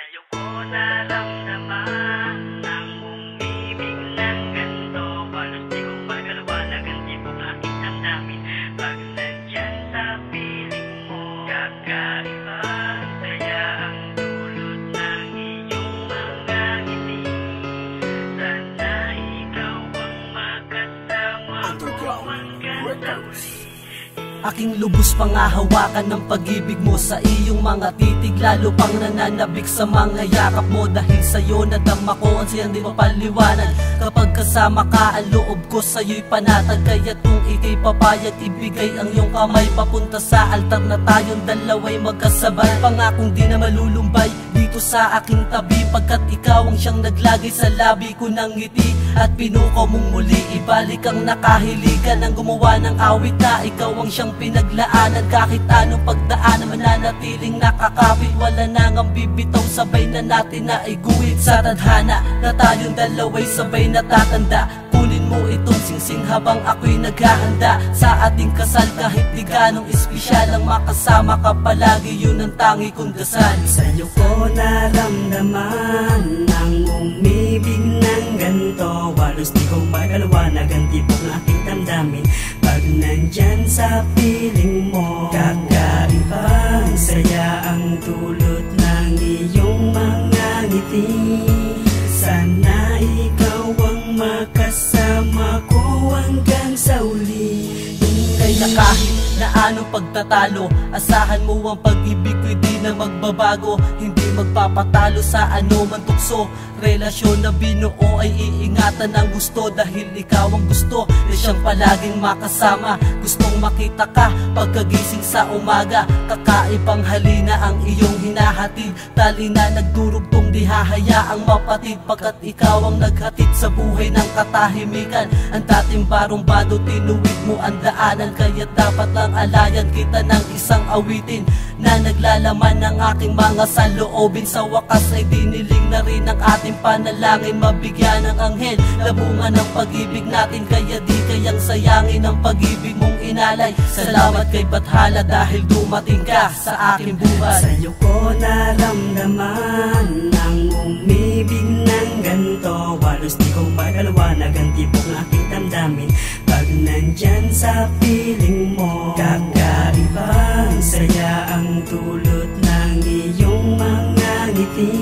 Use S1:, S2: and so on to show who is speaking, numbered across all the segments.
S1: Sa'yo ko naramdaman ang umibig ng ganito. Halos di ko magalawanag ang tibok aking damdamin. Pag nandyan sa piling mo, kakaiba ang saya ang dulot ng iyong mga ngiti. Sana ikaw ang makasama ko hanggang sa huli.
S2: Aking lubos pangahawakan ng pag-ibig mo sa iyong mga titig. Lalo pang nananabik sa mga yakap mo. Dahil sa'yo nadama ko ang siyang di mapaliwanag. Kapag kasama ka, ang loob ko sa'yo'y panatag. Kaya't kung ika'y papayag, ibigay ang iyong kamay papunta sa altar na tayong dalawa'y magkasabay. Pangakong di na malulumbay dito sa aking tabi, pagkat ikaw ang siyang naglagay sa labi ko ng ngiti. At pinuko mong muli, ibalik ang nakahiligan ng gumawa ng awit na ikaw ang siyang pinaglaanan. Kahit anong pagdaan mananatiling nakakapit. Wala nang ang bibitaw, sabay na natin na iguhit sa tadhana na tayong dalawa'y sabay natatanda. Kunin mo itong singsing habang ako'y naghahanda sa ating kasal. Kahit di ganong espesyal, ang makasama ka palagi, yun ang tangi kong dasal.
S1: Sa'yo ko naramdaman ang umibig ng ganito. Halos di ko magalawanag ang tibok ng aking damdamin. Pag nandyan sa piling mo, kakaiba ang saya ang dulot ng iyong mga ngiti. Sana ikaw ang makasama ko hanggang sa uli.
S2: Na kahit na anong pagtatalo, asahan mo ang pag-ibig ko'y di na magbabago. Hindi magpapatalo sa anuman tukso. Relasyon na binuo ay iingatan ng gusto. Dahil ikaw ang gusto na siyang palaging makasama. Gustong makita ka pagkagising sa umaga. Kakaibang halina ang iyong hinahatid. Tali na nagdurugtong di hahayaang mapatid. Pagkat ikaw ang naghatid sa buhay ng katahimikan. Ang dating barumbado, tinuwid mo ang daanan. Kaya't dapat lang alayan kita ng isang awitin na naglalaman ng aking mga saloobin. Sa wakas ay diniling na rin ang ating panalangin. Mabigyan ng anghel na bunga ng pag-ibig natin. Kaya di kayang sayangin ang pag-ibig mong inalay. Salamat kay Bathala dahil dumating ka sa aking buhay.
S1: Sa'yo ko naramdaman ang umibig ng ganito. Halos di ko magalawanag ang tibok ng aking damdamin. Pag nandyan sa piling mo, kakaiba ang saya ang dulot ng iyong mga ngiti.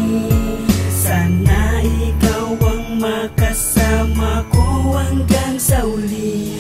S1: Sana ikaw ang makasama ko hanggang sa uli.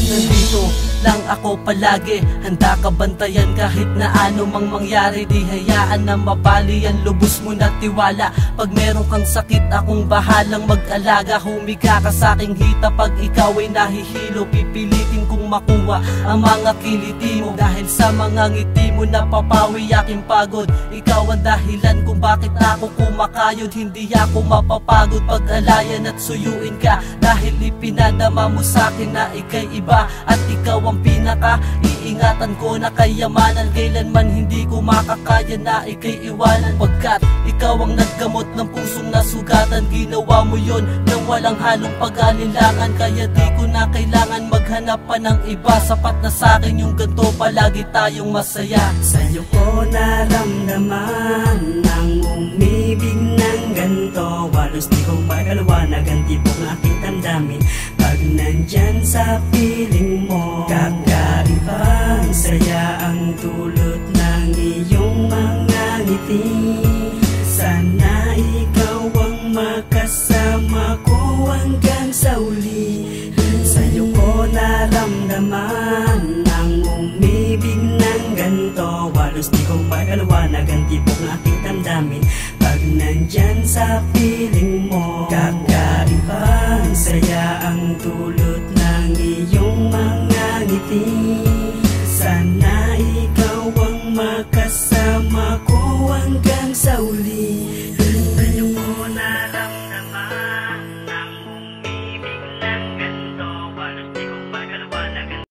S2: Nandito lang ako palagi, handa ka bantayan kahit na ano mang mangyari. Di hayaan na mabali ang lubos mo na tiwala. Pag meron kang sakit, akong bahalang mag-alaga. Humiga ka sa aking hita pag ikaw ay nahihilo. Pipilitin kong makuha ang mga kiliti mo. Dahil sa mga ngiti mo napapawi aking pagod. Ikaw ang dahilan kung bakit ako kumakayod. Hindi ako mapapagod pag-alayan at suyuin ka. Dahil ipinadama mo sa akin na ika'y iba. At ikaw ang pinaka-iingatan ko na kayamanan. Kailanman hindi ko makakaya na ika'y iwanan. Pagkat ikaw ang naggamot ng pusong nasugatan. Ginawa mo yon nang walang halong pag-alilangan. Kaya di ko na kailangan maghanap pa ng iba. Sapat na sa'kin yung ganito, palagi tayong masaya.
S1: Sa'yo ko naramdaman ang umibig ng ganito. Halos di ko magalawanag ang tibok ng aking damdamin. Pag nandyan sa piling mo, kakaiba ang saya ang dulot ng iyong mga ngiti. Sana ikaw ang makasama ko hanggang sa uli. Sa'yo ko naramdaman ang umibig ng ganito. Halos di ko magalawanag ang tibok ng aking damdamin. Pag nandyan sa piling